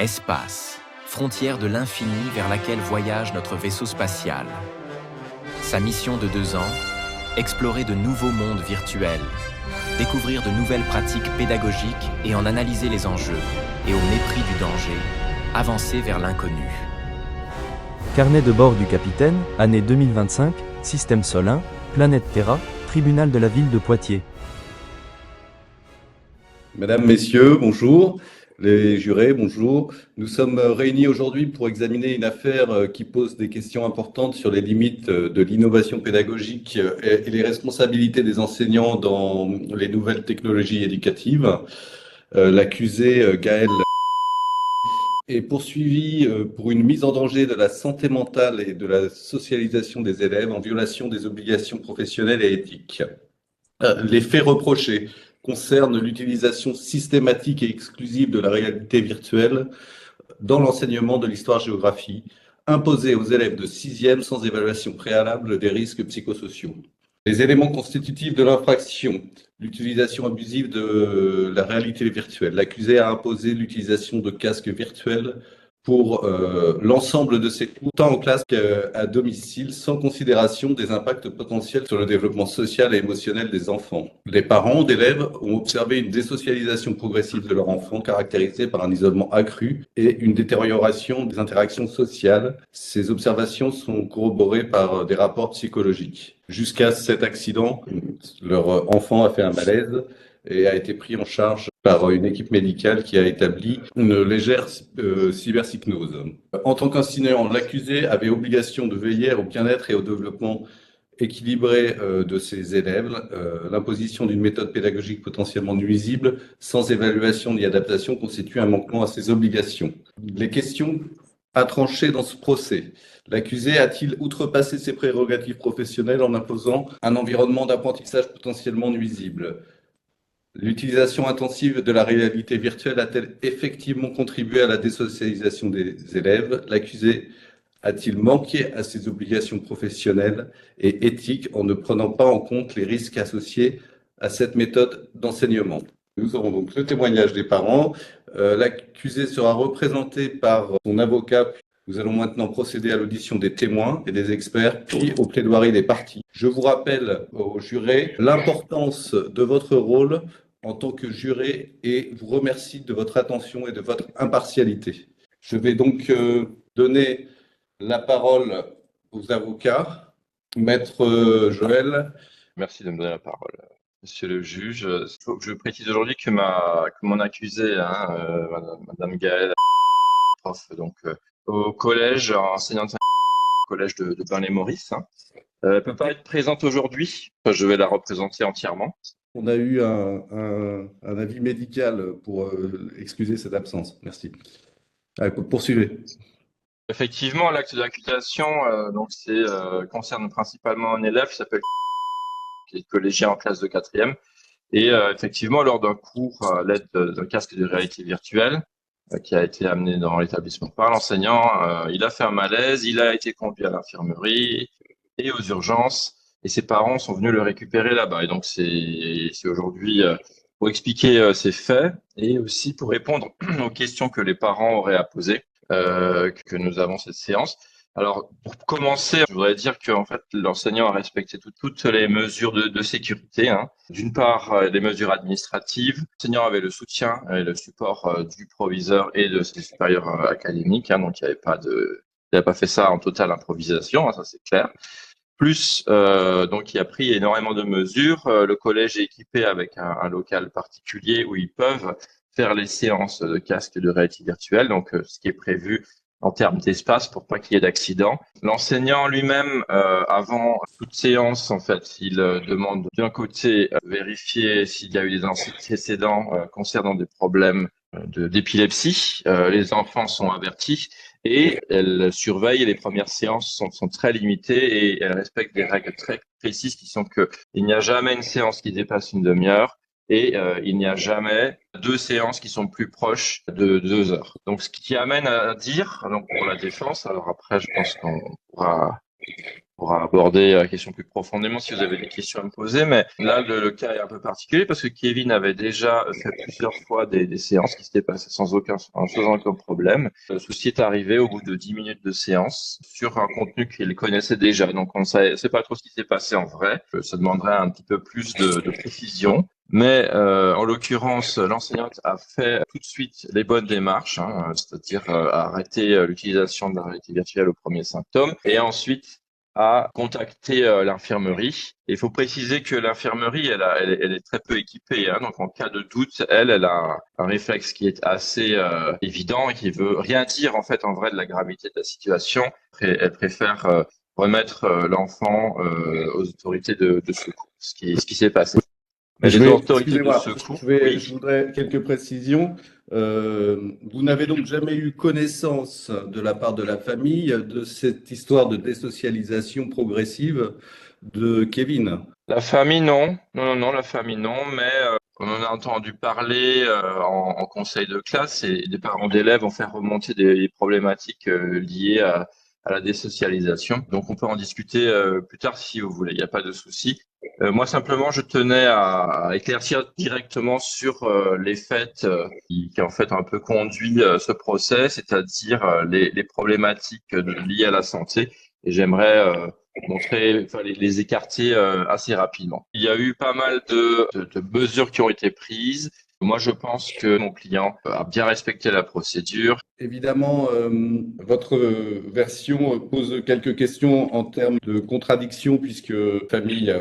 Espace, frontière de l'infini vers laquelle voyage notre vaisseau spatial. Sa mission de 2 ans, explorer de nouveaux mondes virtuels, découvrir de nouvelles pratiques pédagogiques et en analyser les enjeux, et au mépris du danger, avancer vers l'inconnu. Carnet de bord du capitaine, année 2025, Système Sol 1, Planète Terra, Tribunal de la ville de Poitiers. Mesdames, Messieurs, bonjour. Les jurés, bonjour. Nous sommes réunis aujourd'hui pour examiner une affaire qui pose des questions importantes sur les limites de l'innovation pédagogique et les responsabilités des enseignants dans les nouvelles technologies éducatives. L'accusé Gaël est poursuivi pour une mise en danger de la santé mentale et de la socialisation des élèves en violation des obligations professionnelles et éthiques. Les faits reprochés concernent l'utilisation systématique et exclusive de la réalité virtuelle dans l'enseignement de l'histoire-géographie, imposée aux élèves de 6e sans évaluation préalable des risques psychosociaux. Les éléments constitutifs de l'infraction, l'utilisation abusive de la réalité virtuelle. L'accusé a imposé l'utilisation de casques virtuels pour l'ensemble de ses cours, tant en classe qu'à domicile, sans considération des impacts potentiels sur le développement social et émotionnel des enfants. Les parents d'élèves ont observé une désocialisation progressive de leur enfant, caractérisée par un isolement accru et une détérioration des interactions sociales. Ces observations sont corroborées par des rapports psychologiques. Jusqu'à cet accident, leur enfant a fait un malaise et a été pris en charge par une équipe médicale qui a établi une légère cyberpsychnose. En tant qu'enseignant, l'accusé avait obligation de veiller au bien-être et au développement équilibré de ses élèves. L'imposition d'une méthode pédagogique potentiellement nuisible, sans évaluation ni adaptation, constitue un manquement à ses obligations. Les questions à trancher dans ce procès. L'accusé a-t-il outrepassé ses prérogatives professionnelles en imposant un environnement d'apprentissage potentiellement nuisible ? L'utilisation intensive de la réalité virtuelle a-t-elle effectivement contribué à la désocialisation des élèves ? L'accusé a-t-il manqué à ses obligations professionnelles et éthiques en ne prenant pas en compte les risques associés à cette méthode d'enseignement ? Nous aurons donc le témoignage des parents. L'accusé sera représenté par son avocat. Nous allons maintenant procéder à l'audition des témoins et des experts, puis aux plaidoiries des parties. Je vous rappelle aux jurés l'importance de votre rôle en tant que juré et vous remercie de votre attention et de votre impartialité. Je vais donc donner la parole aux avocats. Maître Joël. Merci de me donner la parole. Monsieur le juge, je précise aujourd'hui que mon accusé, Madame Gaëlle, prof au collège, enseignante au collège de Bain-les-Maurice, peut pas être présente aujourd'hui. Je vais la représenter entièrement. On a eu un avis médical pour excuser cette absence. Merci. Allez, poursuivez. Effectivement, l'acte d'accusation concerne principalement un élève qui s'appelle qui est collégien en classe de 4e. Et effectivement, lors d'un cours à l'aide d'un casque de réalité virtuelle qui a été amené dans l'établissement par l'enseignant, il a fait un malaise, il a été conduit à l'infirmerie et aux urgences, et ses parents sont venus le récupérer là-bas. Et donc, c'est aujourd'hui pour expliquer ces faits et aussi pour répondre aux questions que les parents auraient à poser que nous avons cette séance. Alors, pour commencer, je voudrais dire que en fait, l'enseignant a respecté toutes les mesures de sécurité. D'une part, les mesures administratives. L'enseignant avait le soutien et le support du proviseur et de ses supérieurs académiques. Donc, il n'avait pas fait ça en totale improvisation, ça c'est clair. Plus, donc, il a pris énormément de mesures. Le collège est équipé avec un local particulier où ils peuvent faire les séances de casque de réalité virtuelle. Donc, ce qui est prévu en termes d'espace pour pas qu'il y ait d'accident. L'enseignant lui-même, avant toute séance, en fait, il demande d'un côté vérifier s'il y a eu des antécédents concernant des problèmes d'épilepsie. Les enfants sont avertis et elle surveille. Les premières séances sont très limitées et elle respecte des règles très précises qui sont que il n'y a jamais une séance qui dépasse une demi-heure. Et il n'y a jamais 2 séances qui sont plus proches de 2 heures. Donc, ce qui amène à dire, donc pour la défense, alors après, je pense qu'on pourra pourra aborder la question plus profondément si vous avez des questions à me poser. Mais là, le cas est un peu particulier parce que Kevin avait déjà fait plusieurs fois des séances qui s'étaient passées sans aucun problème. Le souci est arrivé au bout de 10 minutes de séance sur un contenu qu'il connaissait déjà. Donc, on ne sait pas trop ce qui s'est passé en vrai. Ça demanderait un petit peu plus de précision. Mais en l'occurrence, l'enseignante a fait tout de suite les bonnes démarches, hein, c'est-à-dire arrêter l'utilisation de la réalité virtuelle au premier symptôme, et ensuite à contacter l'infirmerie. Il faut préciser que l'infirmerie, elle est très peu équipée, hein, donc en cas de doute, elle a un réflexe qui est assez évident et qui veut rien dire en fait en vrai de la gravité de la situation. Elle préfère remettre l'enfant aux autorités de secours, ce qui s'est passé. Mais les autorités de secours, je voudrais quelques précisions. Vous n'avez donc jamais eu connaissance de la part de la famille de cette histoire de désocialisation progressive de Kevin? La famille, non. Non, la famille, non. Mais on en a entendu parler en conseil de classe et des parents d'élèves ont fait remonter des problématiques liées à la désocialisation. Donc, on peut en discuter plus tard si vous voulez. Il n'y a pas de souci. Moi, simplement, je tenais à éclaircir directement sur les faits qui en fait un peu conduit ce procès, c'est-à-dire les problématiques liées à la santé. Et j'aimerais les écarter assez rapidement. Il y a eu pas mal de mesures qui ont été prises. Moi, je pense que mon client a bien respecté la procédure. Évidemment, votre version pose quelques questions en termes de contradiction, puisque la famille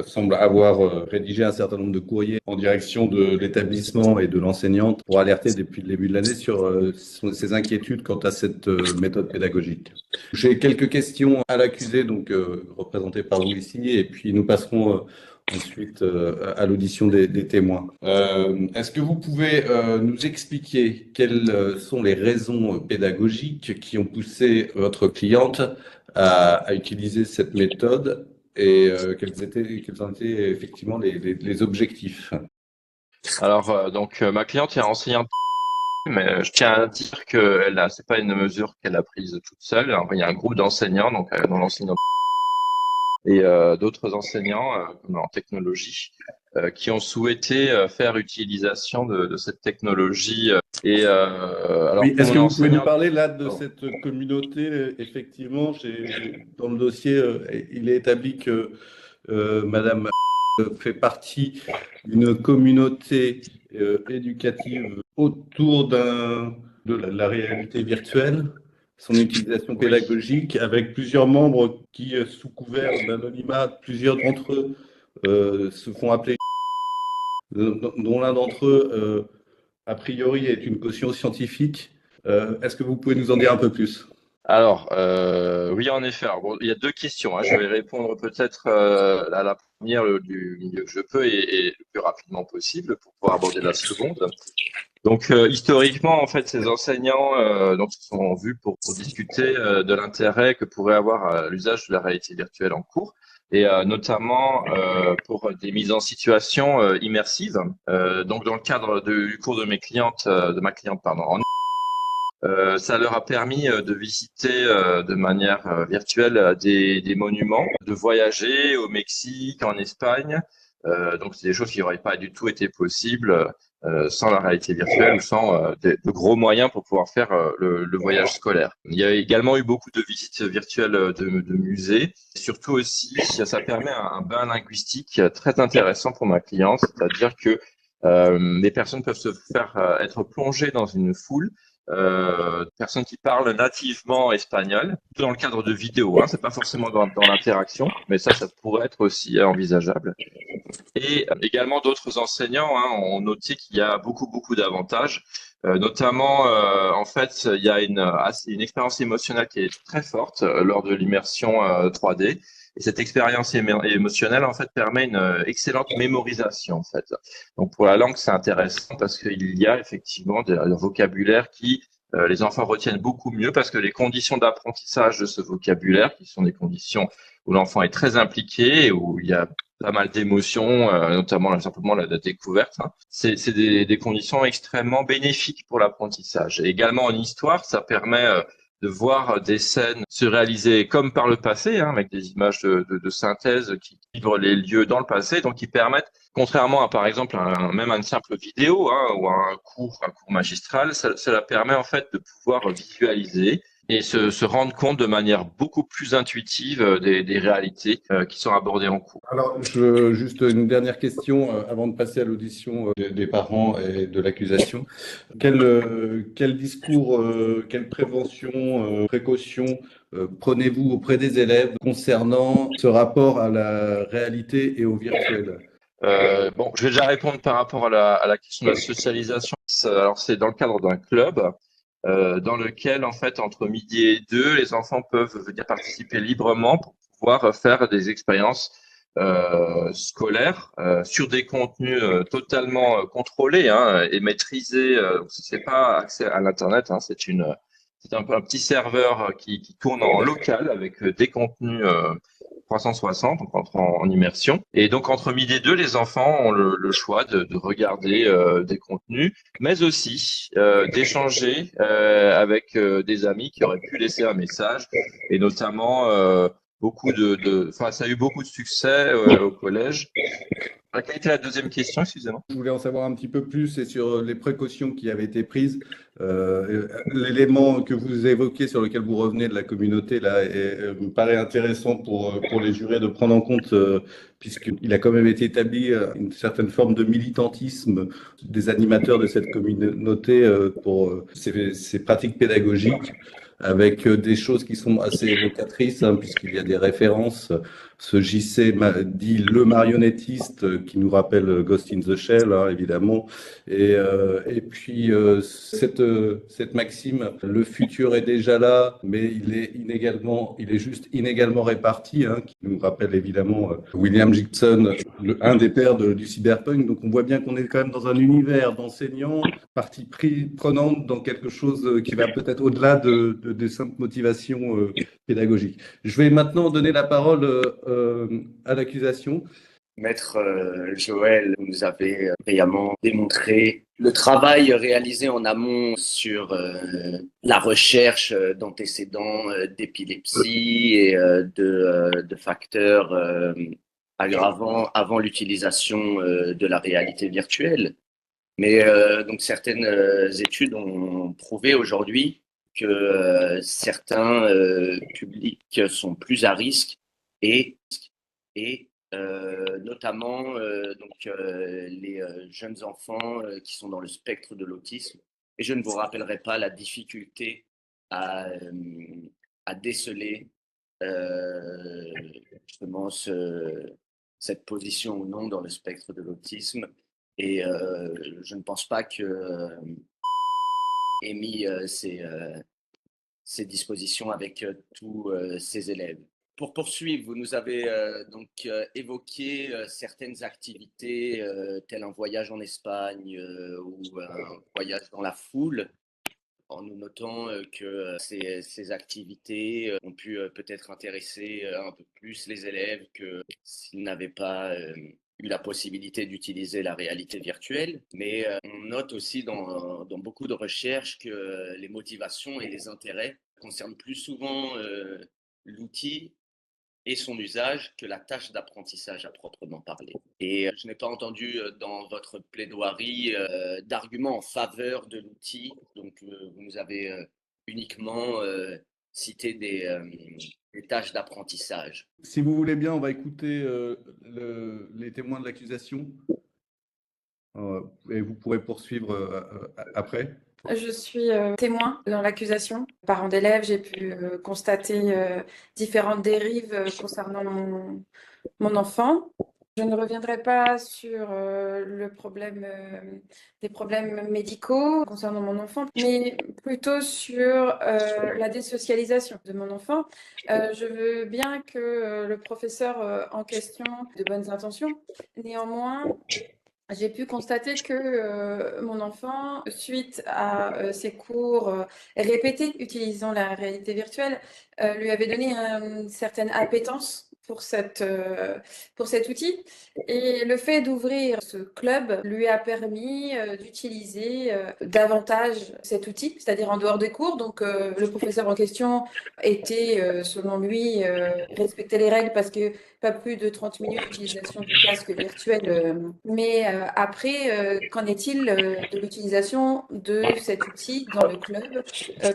semble avoir rédigé un certain nombre de courriers en direction de l'établissement et de l'enseignante pour alerter depuis le début de l'année sur ses inquiétudes quant à cette méthode pédagogique. J'ai quelques questions à l'accusé, donc représenté par vous ici, et puis nous passerons ensuite à l'audition des témoins. Est-ce que vous pouvez nous expliquer quelles sont les raisons pédagogiques qui ont poussé votre cliente à utiliser cette méthode et quels ont été effectivement les objectifs? Alors, ma cliente est enseignante, mais je tiens à dire que c'est pas une mesure qu'elle a prise toute seule. Alors, il y a un groupe d'enseignants, donc dont l'enseignant et d'autres enseignants en technologie qui ont souhaité faire utilisation de cette technologie. Alors, oui, est-ce que vous pouvez nous parler là de cette communauté? Effectivement, dans le dossier, il est établi que Madame fait partie d'une communauté éducative autour de la réalité virtuelle, son utilisation pédagogique, avec plusieurs membres qui, sous couvert d'anonymat, plusieurs d'entre eux se font appeler, dont l'un d'entre eux, a priori, est une caution scientifique. Est-ce que vous pouvez nous en dire un peu plus? Alors, oui, en effet. Alors, bon, il y a deux questions, hein. Je vais répondre peut-être à la première du mieux que je peux et le plus rapidement possible pour pouvoir aborder la seconde. Donc, historiquement, en fait, ces enseignants se sont vus pour discuter de l'intérêt que pourrait avoir l'usage de la réalité virtuelle en cours, et notamment pour des mises en situation immersives. Donc, dans le cadre du cours de ma cliente, ça leur a permis de visiter de manière virtuelle des monuments, de voyager au Mexique, en Espagne. Donc, c'est des choses qui n'auraient pas du tout été possibles sans la réalité virtuelle ou sans de gros moyens pour pouvoir faire le voyage scolaire. Il y a également eu beaucoup de visites virtuelles de musées. Surtout aussi, ça permet un bain linguistique très intéressant pour ma cliente, c'est-à-dire que les personnes peuvent se faire être plongées dans une foule personnes qui parlent nativement espagnol, dans le cadre de vidéos, hein, c'est pas forcément dans l'interaction, mais ça pourrait être aussi envisageable. Et également d'autres enseignants ont noté qu'il y a beaucoup d'avantages, notamment en fait il y a une expérience émotionnelle qui est très forte lors de l'immersion 3D. Et cette expérience émotionnelle, en fait, permet une excellente mémorisation, en fait. Donc, pour la langue, c'est intéressant parce qu'il y a effectivement un vocabulaire qui les enfants retiennent beaucoup mieux parce que les conditions d'apprentissage de ce vocabulaire, qui sont des conditions où l'enfant est très impliqué et où il y a pas mal d'émotions, notamment simplement la découverte, hein, c'est des conditions extrêmement bénéfiques pour l'apprentissage. Et également en histoire, ça permet de voir des scènes se réaliser comme par le passé, hein, avec des images de synthèse qui livrent les lieux dans le passé, donc qui permettent, contrairement à par exemple même à une simple vidéo, hein, ou à un cours magistral, cela permet en fait de pouvoir visualiser et se rendre compte de manière beaucoup plus intuitive des réalités qui sont abordées en cours. Alors, juste une dernière question avant de passer à l'audition des parents et de l'accusation. Quel discours, quelle prévention, précaution prenez-vous auprès des élèves concernant ce rapport à la réalité et au virtuel? Bon, je vais déjà répondre par rapport à la question de la socialisation. Alors, c'est dans le cadre d'un club dans lequel, en fait, entre midi et 2, les enfants peuvent venir participer librement pour pouvoir faire des expériences scolaires sur des contenus totalement contrôlés, hein, et maîtrisés. C'est pas accès à l'internet, hein, c'est un petit serveur qui tourne en local avec des contenus 360, donc en immersion. Et donc entre midi et 2, les enfants ont le choix de regarder des contenus, mais aussi d'échanger avec des amis qui auraient pu laisser un message, et notamment enfin, ça a eu beaucoup de succès au collège. Quelle était la deuxième question, excusez-moi? Je voulais en savoir un petit peu plus et sur les précautions qui avaient été prises. L'élément que vous évoquez, sur lequel vous revenez de la communauté, là, me paraît intéressant pour les jurés de prendre en compte, puisqu'il a quand même été établi une certaine forme de militantisme des animateurs de cette communauté pour ces pratiques pédagogiques, avec des choses qui sont assez évocatrices, hein, puisqu'il y a des références. Ce JC dit le marionnettiste, qui nous rappelle Ghost in the Shell, hein, évidemment. Et puis cette maxime, le futur est déjà là, mais il est juste inégalement réparti, hein, qui nous rappelle évidemment William Gibson, un des pères du cyberpunk. Donc on voit bien qu'on est quand même dans un univers d'enseignants, partie prenante dans quelque chose qui va peut-être au-delà des simples motivations pédagogiques. Je vais maintenant donner la parole à l'accusation. Maître Joël, vous nous avez brillamment démontré le travail réalisé en amont sur la recherche d'antécédents d'épilepsie et de facteurs aggravants avant l'utilisation de la réalité virtuelle. Mais donc certaines études ont prouvé aujourd'hui que certains publics sont plus à risque et notamment les jeunes enfants qui sont dans le spectre de l'autisme. Et je ne vous rappellerai pas la difficulté à déceler justement cette position ou non dans le spectre de l'autisme. Et je ne pense pas que ait mis ces dispositions avec tous ses élèves. Pour poursuivre, vous nous avez évoqué certaines activités telles un voyage en Espagne ou un voyage dans la foule, en nous notant que ces activités ont pu peut-être intéresser un peu plus les élèves que s'ils n'avaient pas eu la possibilité d'utiliser la réalité virtuelle. Mais on note aussi dans beaucoup de recherches que les motivations et les intérêts concernent plus souvent l'outil et son usage que la tâche d'apprentissage à proprement parler. Et je n'ai pas entendu dans votre plaidoirie d'arguments en faveur de l'outil, donc vous nous avez uniquement cité des tâches d'apprentissage. Si vous voulez bien, on va écouter les témoins de l'accusation et vous pourrez poursuivre après. Je suis témoin dans l'accusation. Parent d'élèves, j'ai pu constater différentes dérives concernant mon enfant. Je ne reviendrai pas sur des problèmes médicaux concernant mon enfant, mais plutôt sur la désocialisation de mon enfant. Je veux bien que le professeur en question ait de bonnes intentions. Néanmoins, j'ai pu constater que mon enfant, suite à ses cours répétés utilisant la réalité virtuelle, lui avait donné une certaine appétence pour cet outil. Et le fait d'ouvrir ce club lui a permis d'utiliser davantage cet outil, c'est-à-dire en dehors des cours. Donc, le professeur en question était, selon lui, respectait les règles parce que pas plus de 30 minutes d'utilisation du casque virtuel. Mais après, qu'en est-il de l'utilisation de cet outil dans le club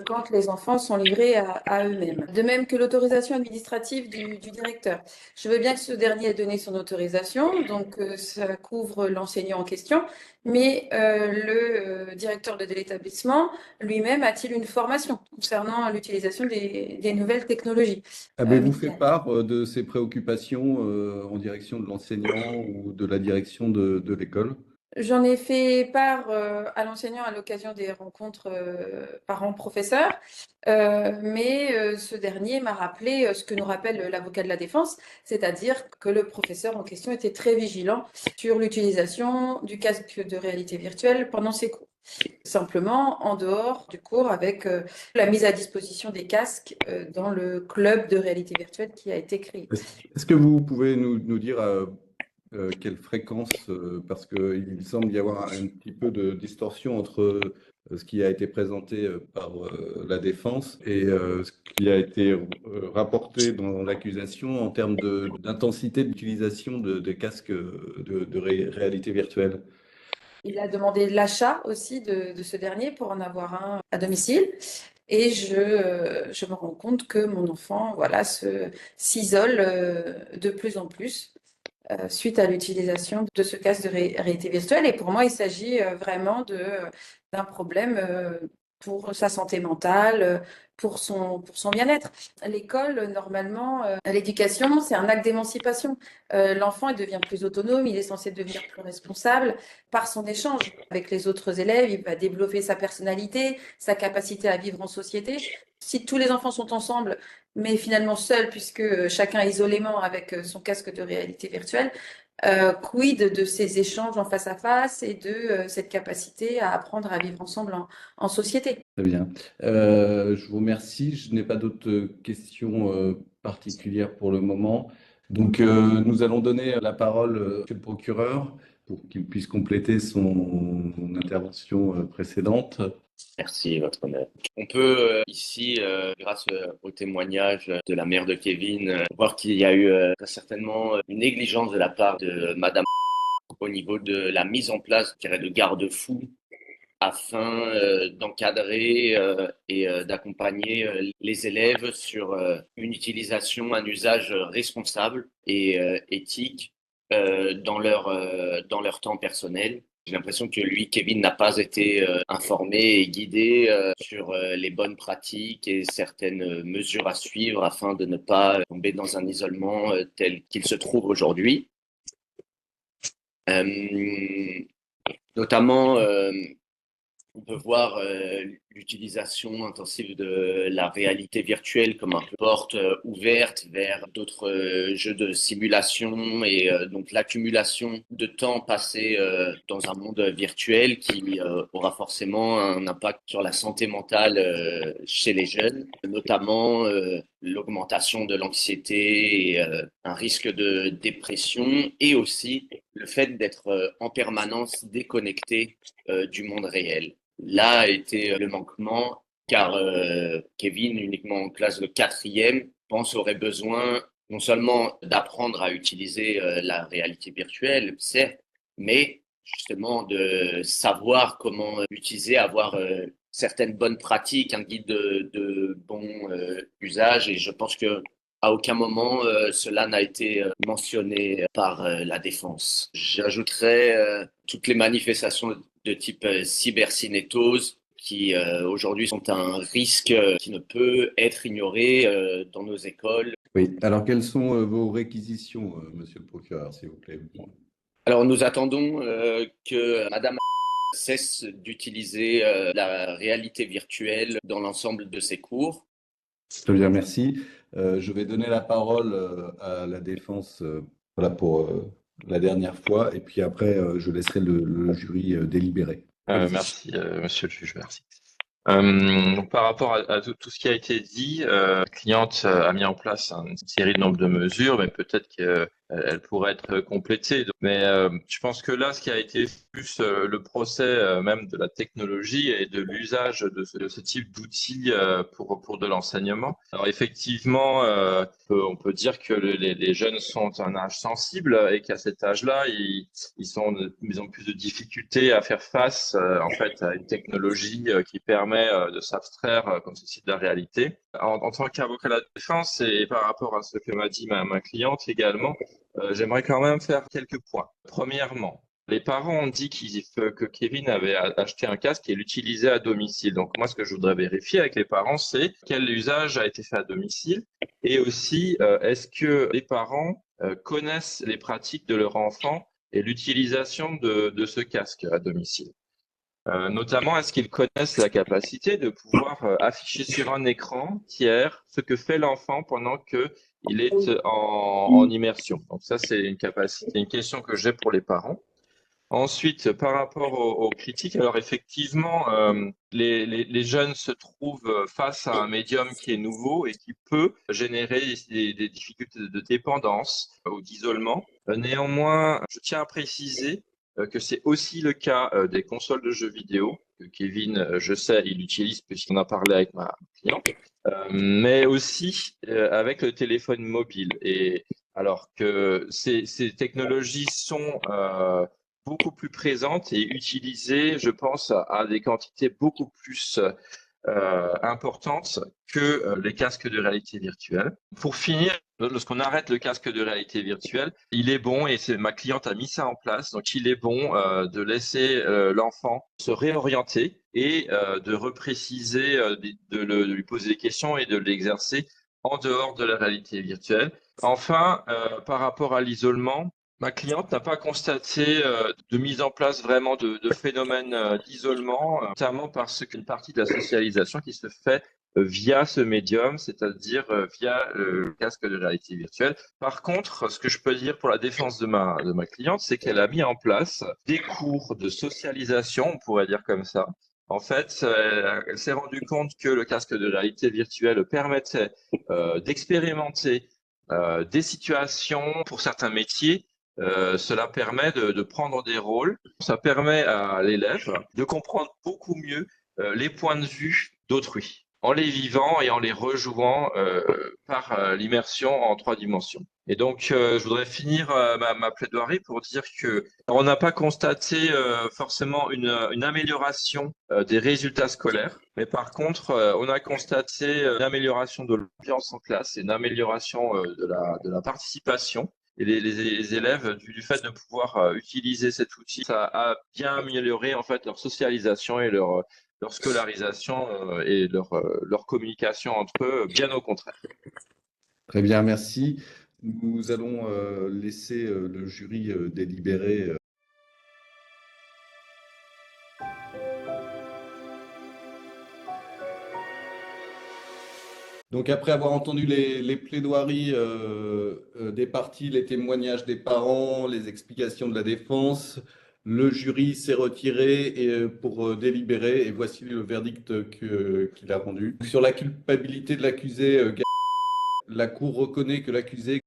quand les enfants sont livrés à eux-mêmes? De même que l'autorisation administrative du directeur. Je veux bien que ce dernier ait donné son autorisation, donc ça couvre l'enseignant en question, mais le directeur de l'établissement lui-même a-t-il une formation concernant l'utilisation des nouvelles technologies Avez-vous fait médicales? part de ces préoccupations en direction de l'enseignant ou de la direction de l'école? J'en ai fait part à l'enseignant à l'occasion des rencontres parents-professeurs, mais ce dernier m'a rappelé ce que nous rappelle l'avocat de la défense, c'est-à-dire que le professeur en question était très vigilant sur l'utilisation du casque de réalité virtuelle pendant ses cours. Simplement en dehors du cours avec la mise à disposition des casques dans le club de réalité virtuelle qui a été créé. Est-ce que vous pouvez nous dire quelle fréquence, parce qu'il semble y avoir un petit peu de distorsion entre ce qui a été présenté par la défense et ce qui a été rapporté dans l'accusation en termes d'intensité d'utilisation des casques de réalité virtuelle. Il a demandé l'achat aussi de ce dernier pour en avoir un à domicile. Et je me rends compte que mon enfant, voilà, s'isole de plus en plus suite à l'utilisation de ce casque de réalité virtuelle. Et pour moi, il s'agit vraiment d'un problème pour sa santé mentale, pour son bien-être. L'école, normalement, l'éducation, c'est un acte d'émancipation. L'enfant, il devient plus autonome, il est censé devenir plus responsable par son échange avec les autres élèves, il va développer sa personnalité, sa capacité à vivre en société. Si tous les enfants sont ensemble, mais finalement seuls, puisque chacun isolément avec son casque de réalité virtuelle, quid de ces échanges en face à face et de cette capacité à apprendre à vivre ensemble en société. Très bien. Je vous remercie. Je n'ai pas d'autres questions particulières pour le moment. Donc, nous allons donner la parole au monsieur le procureur pour qu'il puisse compléter son intervention précédente. Merci, Votre Honneur. On peut ici, grâce au témoignage de la mère de Kevin, voir qu'il y a eu très certainement une négligence de la part de Madame au niveau de la mise en place, je dirais, de garde-fous afin d'encadrer et d'accompagner les élèves sur une utilisation, un usage responsable et éthique dans leur temps personnel. J'ai l'impression que lui, Kevin, n'a pas été informé et guidé sur les bonnes pratiques et certaines mesures à suivre afin de ne pas tomber dans un isolement tel qu'il se trouve aujourd'hui. Notamment, on peut voir l'utilisation intensive de la réalité virtuelle comme un porte ouverte vers d'autres jeux de simulation et donc l'accumulation de temps passé dans un monde virtuel qui aura forcément un impact sur la santé mentale chez les jeunes, notamment l'augmentation de l'anxiété et un risque de dépression et aussi le fait d'être en permanence déconnecté du monde réel. Là a été le manquement, car Kevin, uniquement en classe de 4e, pense aurait besoin non seulement d'apprendre à utiliser la réalité virtuelle, certes, mais justement de savoir comment l'utiliser, avoir certaines bonnes pratiques, un guide de bon usage. Et je pense que à aucun moment cela n'a été mentionné par la défense. J'ajouterais toutes les manifestations de type cybercinétose qui aujourd'hui sont un risque qui ne peut être ignoré dans nos écoles. Oui. Alors, quelles sont vos réquisitions, monsieur le procureur, s'il vous plaît? Alors, nous attendons que Madame cesse d'utiliser la réalité virtuelle dans l'ensemble de ses cours. Très bien, merci. Je vais donner la parole à la défense voilà, pour la dernière fois, et puis après, je laisserai le jury délibérer. Merci, monsieur le juge, merci. Par rapport à tout ce qui a été dit, la cliente a mis en place une série de nombre de mesures, mais peut-être qu'elle pourrait être complétée. Mais je pense que là, ce qui a été plus le procès même de la technologie et de l'usage de ce type d'outils pour de l'enseignement. Alors effectivement, on peut dire que les jeunes sont à un âge sensible et qu'à cet âge-là, ils ont plus de difficultés à faire face en fait à une technologie qui permet de s'abstraire comme ceci de la réalité. En tant qu'avocat de la défense et par rapport à ce que m'a dit ma cliente également, j'aimerais quand même faire quelques points. Premièrement, les parents ont dit que Kevin avait acheté un casque et l'utilisait à domicile. Donc moi, ce que je voudrais vérifier avec les parents, c'est quel usage a été fait à domicile et aussi est-ce que les parents connaissent les pratiques de leur enfant et l'utilisation de ce casque à domicile. Notamment, est-ce qu'ils connaissent la capacité de pouvoir afficher sur un écran tiers ce que fait l'enfant pendant qu'il est en immersion. Donc ça, c'est une question que j'ai pour les parents. Ensuite, par rapport aux critiques, alors effectivement, les jeunes se trouvent face à un médium qui est nouveau et qui peut générer des difficultés de dépendance ou d'isolement. Néanmoins, je tiens à préciser que c'est aussi le cas des consoles de jeux vidéo, que Kevin, je sais, il utilise puisqu'on a parlé avec ma cliente, mais aussi avec le téléphone mobile. Et alors que ces technologies sont beaucoup plus présentes et utilisées, je pense, à des quantités beaucoup plus importantes que les casques de réalité virtuelle. Pour finir, lorsqu'on arrête le casque de réalité virtuelle, il est bon, et ma cliente a mis ça en place, donc il est bon de laisser l'enfant se réorienter et de repréciser, de lui poser des questions et de l'exercer en dehors de la réalité virtuelle. Enfin, par rapport à l'isolement, ma cliente n'a pas constaté de mise en place vraiment de phénomène d'isolement, notamment parce qu'une partie de la socialisation qui se fait via ce médium, c'est-à-dire via le casque de réalité virtuelle. Par contre, ce que je peux dire pour la défense de ma cliente, c'est qu'elle a mis en place des cours de socialisation, on pourrait dire comme ça. En fait, elle s'est rendue compte que le casque de réalité virtuelle permettait d'expérimenter des situations pour certains métiers. Cela permet de prendre des rôles. Ça permet à l'élève de comprendre beaucoup mieux les points de vue d'autrui, en les vivant et en les rejouant par l'immersion en 3 dimensions. Et donc, je voudrais finir ma plaidoirie pour dire que on n'a pas constaté forcément une amélioration des résultats scolaires, mais par contre, on a constaté une amélioration de l'ambiance en classe et une amélioration de la participation. Et les élèves, du fait de pouvoir utiliser cet outil, ça a bien amélioré en fait leur socialisation et leur scolarisation et leur communication entre eux, bien au contraire. Très bien, merci. Nous allons laisser le jury délibérer. Donc après avoir entendu les plaidoiries des parties, les témoignages des parents, les explications de la défense, le jury s'est retiré pour délibérer et voici le verdict qu'il a rendu. Sur la culpabilité de l'accusé, la Cour reconnaît que l'accusé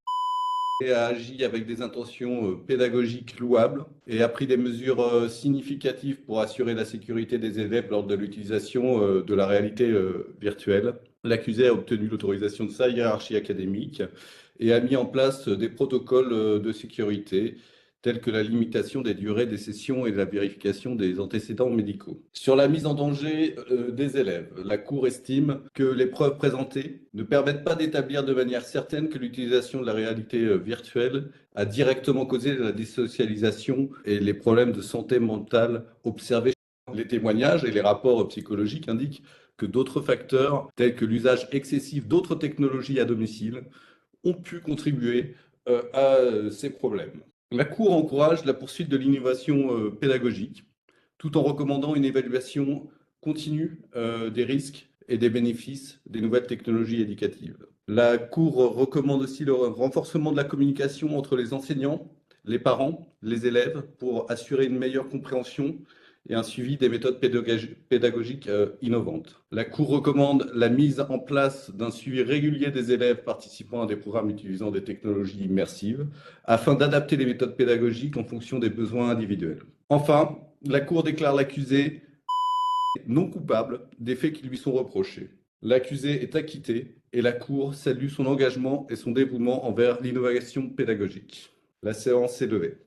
a agi avec des intentions pédagogiques louables et a pris des mesures significatives pour assurer la sécurité des élèves lors de l'utilisation de la réalité virtuelle. L'accusé a obtenu l'autorisation de sa hiérarchie académique et a mis en place des protocoles de sécurité tels que la limitation des durées des sessions et la vérification des antécédents médicaux. Sur la mise en danger des élèves, la Cour estime que les preuves présentées ne permettent pas d'établir de manière certaine que l'utilisation de la réalité virtuelle a directement causé la désocialisation et les problèmes de santé mentale observés. Les témoignages et les rapports psychologiques indiquent que d'autres facteurs, tels que l'usage excessif d'autres technologies à domicile, ont pu contribuer à ces problèmes. La Cour encourage la poursuite de l'innovation pédagogique, tout en recommandant une évaluation continue des risques et des bénéfices des nouvelles technologies éducatives. La Cour recommande aussi le renforcement de la communication entre les enseignants, les parents, les élèves, pour assurer une meilleure compréhension et un suivi des méthodes pédagogiques innovantes. La Cour recommande la mise en place d'un suivi régulier des élèves participant à des programmes utilisant des technologies immersives afin d'adapter les méthodes pédagogiques en fonction des besoins individuels. Enfin, la Cour déclare l'accusé non coupable des faits qui lui sont reprochés. L'accusé est acquitté et la Cour salue son engagement et son dévouement envers l'innovation pédagogique. La séance est levée.